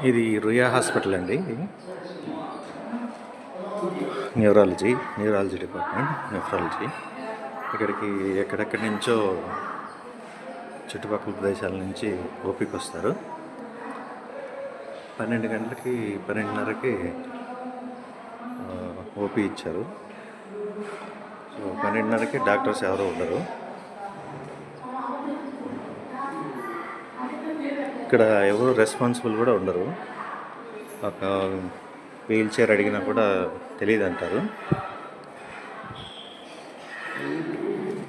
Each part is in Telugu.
ఇది రుయా హాస్పిటల్ అండి. Neurology department, nephrology. ఇక్కడికి ఎక్కడెక్కడి నుంచో చుట్టుపక్కల ప్రదేశాల నుంచి ఓపిక వస్తారు. 12 గంటలకి 12:30కి ఓపీ ఇచ్చారు. సో 12:30కి డాక్టర్స్ ఎవరు ఉండరు. ఇక్కడ ఎవరు రెస్పాన్సిబుల్ కూడా ఉండరు. ఒక వీల్ చైర్ అడిగినా కూడా తెలియదు అంటారు.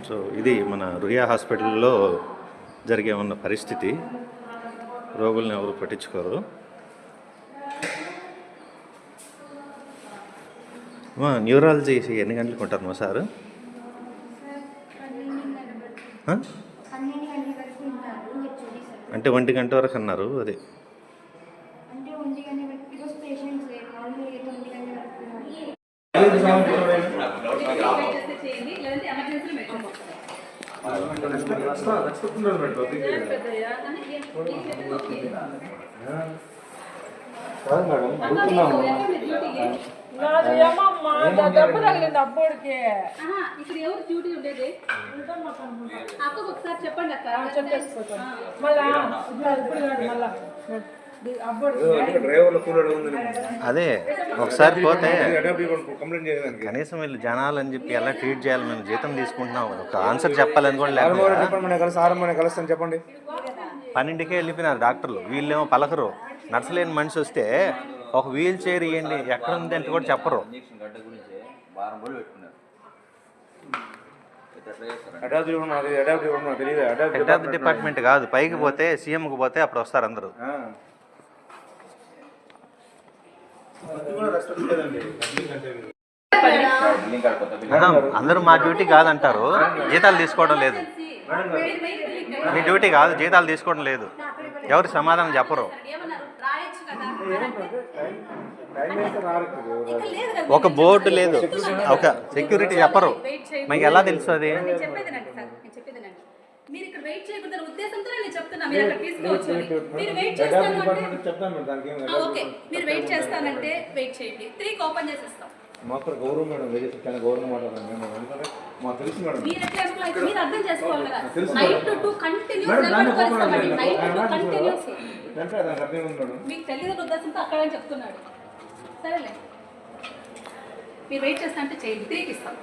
సో ఇది మన రుయా హాస్పిటల్లో జరిగే ఉన్న పరిస్థితి. రోగుల్ని ఎవరు పట్టించుకోరు. న్యూరాలజీ ఎన్ని గంటలకు ఉంటారు మా సారు? 1 గంట వరకు అన్నారు. అదే డబ్బు తగిలింది అబ్బోడికి. ఇక్కడ ఎవరు డ్యూటీ ఉండేది? అక్కకు ఒకసారి చెప్పండి అక్క. చెప్పేసుకోండి మళ్ళా. అదే ఒకసారి పోతే కనీసం వీళ్ళు జనాలు అని చెప్పి ఎలా ట్రీట్ చేయాలి, మేము జీతం తీసుకుంటున్నాం, ఒక ఆన్సర్ చెప్పాలని కూడా లేకపోతే చెప్పండి. 12కే వెళ్ళిపోయినారు డాక్టర్లు. వీళ్ళేమో పలకరు. నర్సలేని మనిషి వస్తే ఒక వీల్ చైర్ ఇవ్వండి ఎక్కడ ఉంది అంటే కూడా చెప్పరు. హెడ్ ఆఫ్ ది డిపార్ట్మెంట్ కాదు, పైకి పోతే సీఎంకి పోతే అప్పుడు వస్తారు అందరూ. అందరూ మా డ్యూటీ కాదంటారు, జీతాలు తీసుకోవడం లేదు. మీ డ్యూటీ కాదు, జీతాలు తీసుకోవడం లేదు. ఎవరు సమాధానం చెప్పరు. ఒక బోర్డు లేదు, ఒక సెక్యూరిటీ చెప్పరు. మీకు ఎలా తెలుసు అది? మీరు ఇక్కడ వెయిట్ చేయకూడదు ఉద్దేశంతో నేను చెప్తున్నా. మీరు అక్కడ తీసుకోవచ్చు. మీరు వెయిట్ చేస్తానంటే ఓకే, మీరు వెయిట్ చేస్తానంటే వెయిట్ చేయండి. 3కి ఓపెన్ చేసేస్తాం. మాకు గౌరవం మేడం, గౌరవం మాట్లాడాలి. మాకు తెలుసు మేడం. మీరు ఎట్లా ఎంప్లాయీస్ మీరు అర్థం చేసుకోవాలి కదా. 9 to 2 కంటిన్యూస్ నిలబడుకోవాలండి. 9 to 2 continuous. మీకు తెలియని ఉద్దేశంతో అక్కడ అని చెప్తున్నాడు. సరేలే, మీరు వెయిట్ చేస్తా అంటే చేయండి. 3కి ఇస్తాం.